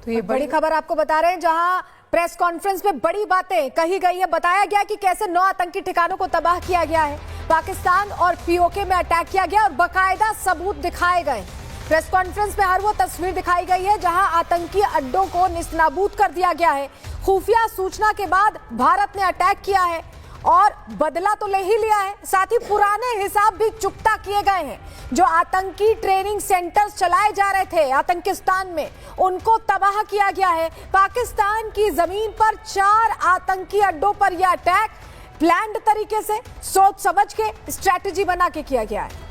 तो ये बड़ी खबर आपको बता रहे हैं, जहां प्रेस कॉन्फ्रेंस में बड़ी बातें कही गई है। बताया गया कि कैसे 9 आतंकी ठिकानों को तबाह किया गया है, पाकिस्तान और पीओके में अटैक किया गया और बाकायदा सबूत दिखाए गए। प्रेस कॉन्फ्रेंस में हर वो तस्वीर दिखाई गई है जहां आतंकी अड्डों को निस्तानाबूद कर दिया गया है। खुफिया सूचना के बाद भारत ने अटैक किया है और बदला तो ले ही लिया है, साथ ही पुराने हिसाब भी चुकता किए गए हैं। जो आतंकी ट्रेनिंग सेंटर्स चलाए जा रहे थे आतंकिस्तान में, उनको तबाह किया गया है। पाकिस्तान की जमीन पर 4 आतंकी अड्डों पर यह अटैक प्लान्ड तरीके से, सोच समझ के, स्ट्रैटेजी बना के किया गया है।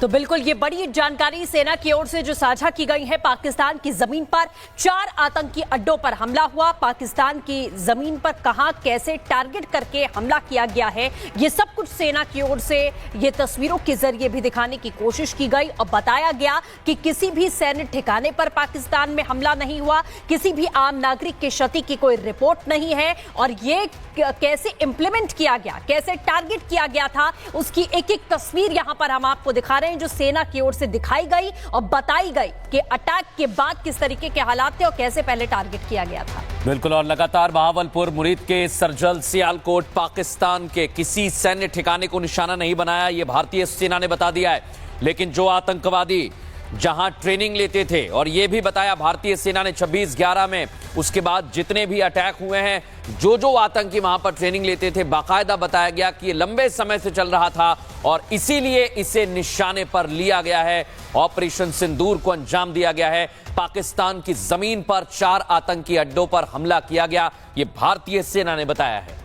तो बिल्कुल ये बड़ी जानकारी सेना की ओर से जो साझा की गई है। पाकिस्तान की जमीन पर 4 आतंकी अड्डों पर हमला हुआ। पाकिस्तान की जमीन पर कहां कैसे टारगेट करके हमला किया गया है, ये सब कुछ सेना की ओर से ये तस्वीरों के जरिए भी दिखाने की कोशिश की गई और बताया गया कि किसी भी सैन्य ठिकाने पर पाकिस्तान में हमला नहीं हुआ, किसी भी आम नागरिक के क्षति की कोई रिपोर्ट नहीं है। और ये कैसे इंप्लीमेंट किया गया, कैसे टारगेट किया गया था, उसकी एक एक तस्वीर यहां पर हम आपको दिखा रहे हैं, जो सेना की ओर से दिखाई गई और बताई गई कि अटैक के बाद किस तरीके के हालात थे और कैसे पहले टारगेट किया गया था। बिल्कुल, और लगातार बहावलपुर, मुरीद के सरजल, सियालकोट, पाकिस्तान के किसी सैन्य ठिकाने को निशाना नहीं बनाया, यह भारतीय सेना ने बता दिया है। लेकिन जो आतंकवादी जहां ट्रेनिंग लेते थे, और यह भी बताया भारतीय सेना ने 26/11 में, उसके बाद जितने भी अटैक हुए हैं, जो आतंकी वहां पर ट्रेनिंग लेते थे, बाकायदा बताया गया कि ये लंबे समय से चल रहा था और इसीलिए इसे निशाने पर लिया गया है। ऑपरेशन सिंदूर को अंजाम दिया गया है। पाकिस्तान की जमीन पर 4 आतंकी अड्डों पर हमला किया गया, ये भारतीय सेना ने बताया है।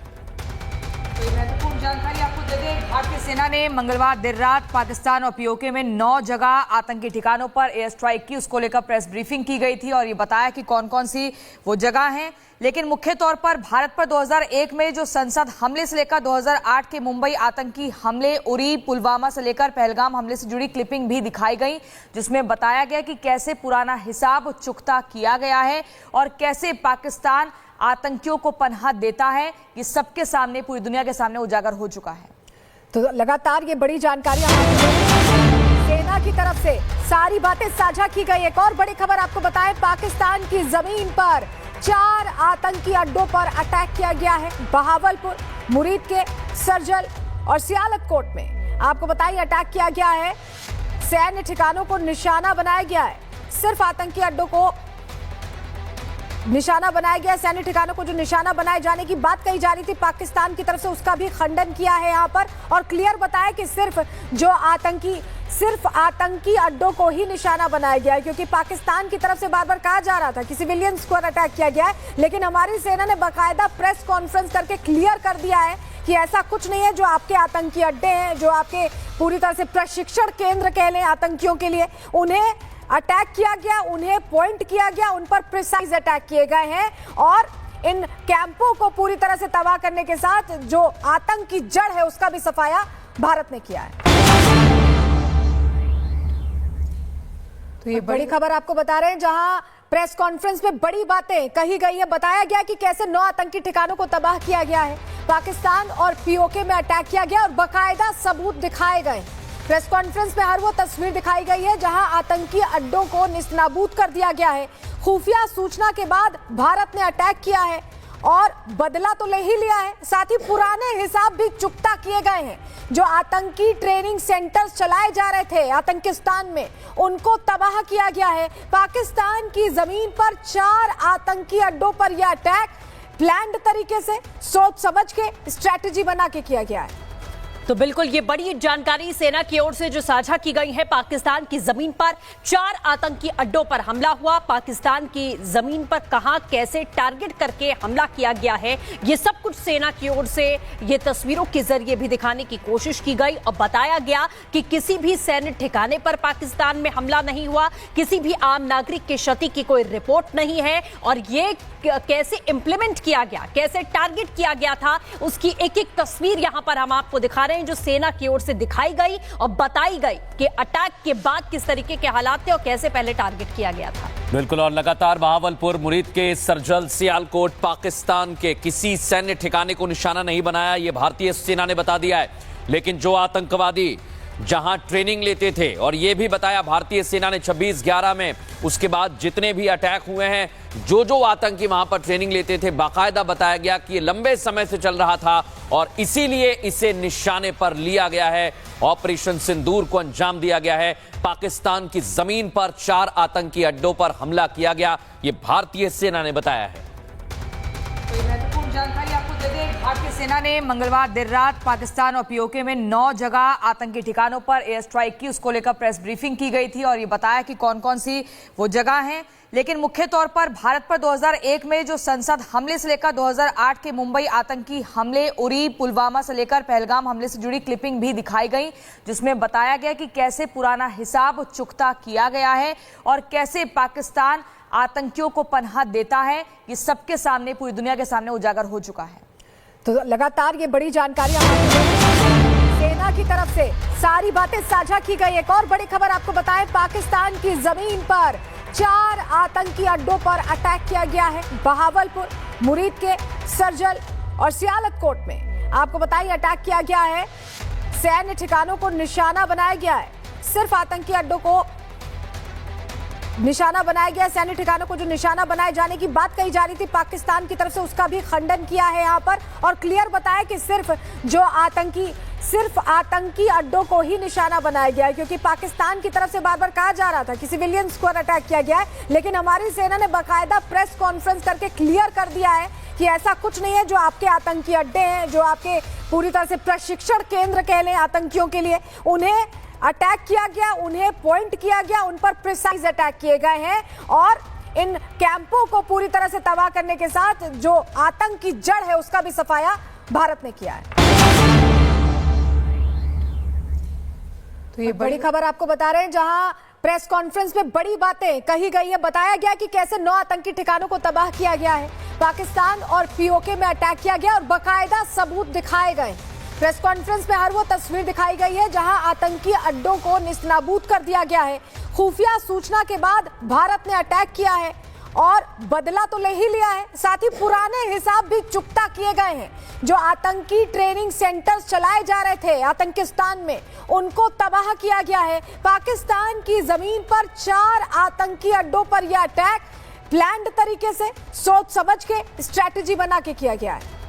महत्वपूर्ण जानकारी आपको दे दें, भारतीय सेना ने मंगलवार देर रात पाकिस्तान और पीओके में 9 जगह आतंकी ठिकानों पर एयर स्ट्राइक की। उसको लेकर प्रेस ब्रीफिंग की गई थी और ये बताया कि कौन कौन सी वो जगह हैं। लेकिन मुख्य तौर पर भारत पर 2001 में जो संसद हमले से लेकर 2008 के मुंबई आतंकी हमले, उरी, पुलवामा से लेकर पहलगाम हमले से जुड़ी क्लिपिंग भी दिखाई गई, जिसमें बताया गया कि कैसे पुराना हिसाब चुकता किया गया है और कैसे पाकिस्तान आतंकियों को पनाह देता है। ये सबके सामने, पूरी दुनिया के सामने उजागर हो चुका है। तो लगातार ये बड़ी जानकारी सेना की तरफ से सारी बातें साझा की गई। एक और बड़ी खबर आपको बताएं, पाकिस्तान की जमीन पर 4 आतंकी अड्डों पर अटैक किया गया है। बहावलपुर, मुरीद के सरजल और सियालकोट में आपको बताइए अटैक किया गया है। सैन्य ठिकानों को निशाना बनाया गया है, सिर्फ आतंकी अड्डों को निशाना बनाया गया। सैन्य ठिकानों को जो निशाना बनाए जाने की बात कही जा रही थी पाकिस्तान की तरफ से, उसका भी खंडन किया है यहाँ पर और क्लियर बताया कि सिर्फ आतंकी अड्डों को ही निशाना बनाया गया है, क्योंकि पाकिस्तान की तरफ से बार बार कहा जा रहा था कि सिविलियंस पर अटैक किया गया है। लेकिन हमारी सेना ने बाकायदा प्रेस कॉन्फ्रेंस करके क्लियर कर दिया है कि ऐसा कुछ नहीं है। जो आपके आतंकी अड्डे हैं, जो आपके पूरी तरह से प्रशिक्षण केंद्र कह लें आतंकियों के लिए, उन्हें अटैक किया गया, उन्हें पॉइंट किया गया, उन पर प्रिसाइज अटैक किए गए हैं और इन कैंपों को पूरी तरह से तबाह करने के साथ जो आतंक की जड़ है उसका भी सफाया भारत ने किया है। तो ये बड़ी खबर आपको बता रहे हैं, जहां प्रेस कॉन्फ्रेंस में बड़ी बातें कही गई है। बताया गया कि कैसे 9 आतंकी ठिकानों को तबाह किया गया है, पाकिस्तान और पीओके में अटैक किया गया और बाकायदा सबूत दिखाए गए। प्रेस कॉन्फ्रेंस में हर वो तस्वीर दिखाई गई है जहां आतंकी अड्डों को निस्तानाबूद कर दिया गया है। खुफिया सूचना के बाद भारत ने अटैक किया है और बदला तो ले ही लिया है, साथ ही पुराने हिसाब भी चुकता किए गए हैं। जो आतंकी ट्रेनिंग सेंटर्स चलाए जा रहे थे आतंकिस्तान में, उनको तबाह किया गया है। पाकिस्तान की जमीन पर 4 आतंकी अड्डों पर यह अटैक प्लान्ड तरीके से, सोच समझ के, स्ट्रैटेजी बना के किया गया है। तो बिल्कुल ये बड़ी जानकारी सेना की ओर से जो साझा की गई है। पाकिस्तान की जमीन पर 4 आतंकी अड्डों पर हमला हुआ। पाकिस्तान की जमीन पर कहां कैसे टारगेट करके हमला किया गया है, ये सब कुछ सेना की ओर से ये तस्वीरों के जरिए भी दिखाने की कोशिश की गई और बताया गया कि किसी भी सैन्य ठिकाने पर पाकिस्तान में हमला नहीं हुआ, किसी भी आम नागरिक के क्षति की कोई रिपोर्ट नहीं है। और ये कैसे इंप्लीमेंट किया गया, कैसे टारगेट किया गया था, उसकी एक एक तस्वीर यहां पर हम आपको दिखा रहे हैं, जो सेना की ओर से दिखाई गई और बताई गई कि अटैक के बाद किस तरीके के हालात थे और कैसे पहले टारगेट किया गया था। बिल्कुल, और लगातार बहावलपुर, मुरीद के सरजल, सियालकोट, पाकिस्तान के किसी सैन्य ठिकाने को निशाना नहीं बनाया, यह भारतीय सेना ने बता दिया है। लेकिन जो आतंकवादी जहां ट्रेनिंग लेते थे और यह भी बताया भारतीय सेना ने 26/11 में उसके बाद जितने भी अटैक हुए हैं, जो आतंकी वहां पर ट्रेनिंग लेते थे, बाकायदा बताया गया कि ये लंबे समय से चल रहा था और इसीलिए इसे निशाने पर लिया गया है। ऑपरेशन सिंदूर को अंजाम दिया गया है। पाकिस्तान की जमीन पर 4 आतंकी अड्डों पर हमला किया गया, ये भारतीय सेना ने बताया है। तो महत्वपूर्ण जानकारी आपको दे दें, भारतीय सेना ने मंगलवार देर रात पाकिस्तान और पीओके में 9 जगह आतंकी ठिकानों पर एयर स्ट्राइक की, उसको लेकर प्रेस ब्रीफिंग की गई थी और ये बताया कि कौन कौन सी वो जगह हैं। लेकिन मुख्य तौर पर भारत पर 2001 में जो संसद हमले से लेकर 2008 के मुंबई आतंकी हमले, उरी, पुलवामा से लेकर पहलगाम हमले से जुड़ी क्लिपिंग भी दिखाई गई, जिसमें बताया गया कि कैसे पुराना हिसाब चुकता किया गया है और कैसे पाकिस्तान आतंकियों को पनाह देता है। ये सबके सामने, पूरी दुनिया के सामने उजागर हो चुका है। तो लगातार ये बड़ी जानकारी सेना की तरफ से सारी बातें साझा की गई। एक और बड़ी खबर आपको बताएं, पाकिस्तान की जमीन पर 4 आतंकी अड्डों पर अटैक किया गया है। बहावलपुर, मुरीद के सर्जल और सियालकोट में आपको बताइए अटैक किया गया है। सैन्य ठिकानों को निशाना बनाया गया है। सिर्फ आतंकी अड्डों को निशाना बनाया गया, सैन्य ठिकानों को जो निशाना बनाए जाने की बात कही जा रही थी पाकिस्तान की तरफ से, उसका भी खंडन किया है यहाँ पर और क्लियर बताया कि सिर्फ आतंकी अड्डों को ही निशाना बनाया गया है, क्योंकि पाकिस्तान की तरफ से बार बार कहा जा रहा था कि सिविलियंस पर अटैक किया गया है, लेकिन हमारी सेना ने बाकायदा प्रेस कॉन्फ्रेंस करके क्लियर कर दिया है कि ऐसा कुछ नहीं है। जो आपके आतंकी अड्डे हैं, जो आपके पूरी तरह से प्रशिक्षण केंद्र कह लें आतंकियों के लिए, उन्हें अटैक किया गया, उन्हें पॉइंट किया गया, उन पर प्रिसाइज अटैक किए गए हैं और इन कैंपों को पूरी तरह से तबाह करने के साथ जो आतंक की जड़ है उसका भी सफाया भारत ने किया है। तो ये बड़ी खबर आपको बता रहे हैं, जहां प्रेस कॉन्फ्रेंस में बड़ी बातें कही गई है। बताया गया कि कैसे 9 आतंकी ठिकानों को तबाह किया गया है, पाकिस्तान और पीओके में अटैक किया गया और बाकायदा सबूत दिखाए गए। प्रेस कॉन्फ्रेंस में हर वो तस्वीर दिखाई गई है जहां आतंकी अड्डों को निस्तानाबूद कर दिया गया है। खुफिया सूचना के बाद भारत ने अटैक किया है और बदला तो ले ही लिया है, साथ ही पुराने हिसाब भी चुकता किए गए हैं। जो आतंकी ट्रेनिंग सेंटर्स चलाए जा रहे थे आतंकिस्तान में, उनको तबाह किया गया है। पाकिस्तान की जमीन पर 4 आतंकी अड्डों पर यह अटैक प्लान्ड तरीके से, सोच समझ के, स्ट्रैटेजी बना के किया गया है।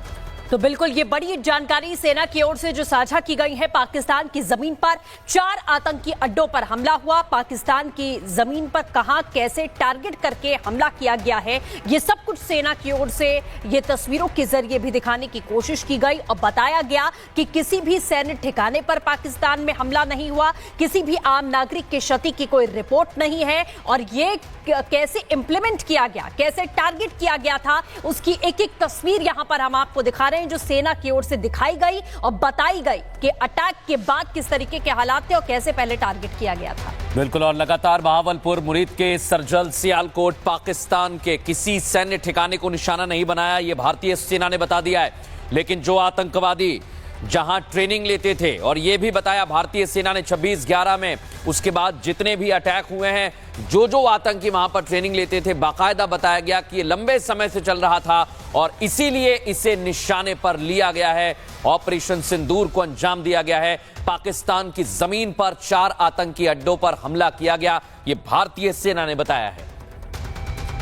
तो बिल्कुल ये बड़ी जानकारी सेना की ओर से जो साझा की गई है, पाकिस्तान की जमीन पर 4 आतंकी अड्डों पर हमला हुआ। पाकिस्तान की जमीन पर कहां कैसे टारगेट करके हमला किया गया है, ये सब कुछ सेना की ओर से ये तस्वीरों के जरिए भी दिखाने की कोशिश की गई और बताया गया कि किसी भी सैन्य ठिकाने पर पाकिस्तान में हमला नहीं हुआ, किसी भी आम नागरिक की क्षति की कोई रिपोर्ट नहीं है और ये कैसे इंप्लीमेंट किया गया, कैसे टारगेट किया गया था, उसकी एक एक तस्वीर यहां पर हम आपको दिखा रहे हैं, जो सेना की ओर से दिखाई गई और बताई गई कि अटैक के बाद किस तरीके के हालात थे और कैसे पहले टारगेट किया गया था। बिल्कुल, और लगातार बहावलपुर, मुरीद के सर्जल, सियालकोट, पाकिस्तान के किसी सैन्य ठिकाने को निशाना नहीं बनाया, यह भारतीय सेना ने बता दिया है। लेकिन जो आतंकवादी जहां ट्रेनिंग लेते थे और यह भी बताया भारतीय सेना ने 26/11 में उसके बाद जितने भी अटैक हुए हैं, जो आतंकी वहां पर ट्रेनिंग लेते थे, बाकायदा बताया गया कि ये लंबे समय से चल रहा था और इसीलिए इसे निशाने पर लिया गया है। ऑपरेशन सिंदूर को अंजाम दिया गया है। पाकिस्तान की जमीन पर 4 आतंकी अड्डों पर हमला किया गया, ये भारतीय सेना ने बताया है।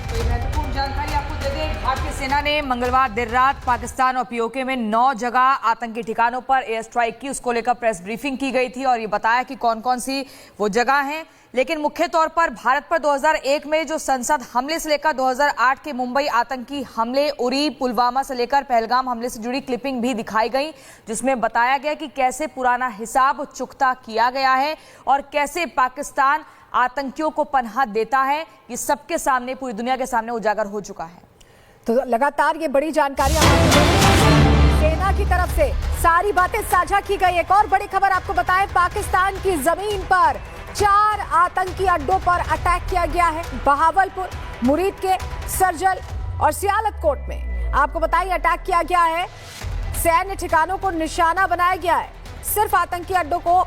तो महत्वपूर्ण जानकारी आपको दे दें, भारतीय सेना ने मंगलवार देर रात पाकिस्तान और पीओके में 9 जगह आतंकी ठिकानों पर एयर स्ट्राइक की, उसको लेकर प्रेस ब्रीफिंग की गई थी और ये बताया कि कौन कौन सी वो जगह हैं। लेकिन मुख्य तौर पर भारत पर 2001 में जो संसद हमले से लेकर 2008 के मुंबई आतंकी हमले, उरी, पुलवामा से लेकर पहलगाम हमले से जुड़ी क्लिपिंग भी दिखाई गई, जिसमें बताया गया कि कैसे पुराना हिसाब चुकता किया गया है और कैसे पाकिस्तान आतंकियों को पनाह देता है। ये सबके सामने, पूरी दुनिया के सामने उजागर हो चुका है। तो लगातार ये बड़ी जानकारी सेना की तरफ से सारी बातें साझा की गई। एक और बड़ी खबर आपको बताएं, पाकिस्तान की जमीन पर 4 आतंकी अड्डों पर अटैक किया गया है। बहावलपुर, मुरीद के सर्जल और सियालकोट में आपको बताइए अटैक किया गया है। सैन्य ठिकानों को निशाना बनाया गया है। सिर्फ आतंकी अड्डों को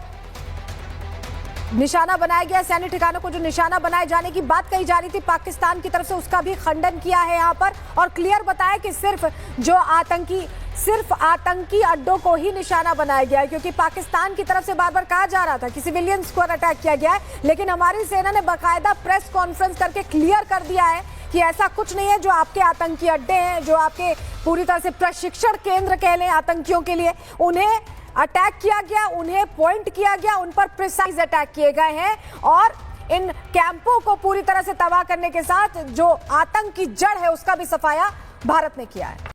निशाना बनाया गया, सैन्य ठिकानों को जो निशाना बनाए जाने की बात कही जा रही थी पाकिस्तान की तरफ से, उसका भी खंडन किया है यहाँ पर और क्लियर बताया कि सिर्फ आतंकी अड्डों को ही निशाना बनाया गया है, क्योंकि पाकिस्तान की तरफ से बार बार कहा जा रहा था कि सिविलियंस पर अटैक किया गया है, लेकिन हमारी सेना ने बाकायदा प्रेस कॉन्फ्रेंस करके क्लियर कर दिया है कि ऐसा कुछ नहीं है। जो आपके आतंकी अड्डे हैं, जो आपके पूरी तरह से प्रशिक्षण केंद्र कह लें आतंकियों के लिए, उन्हें अटैक किया गया, उन्हें पॉइंट किया गया, उन पर प्रिसाइज अटैक किए गए हैं और इन कैंपों को पूरी तरह से तबाह करने के साथ जो आतंक की जड़ है उसका भी सफाया भारत ने किया है।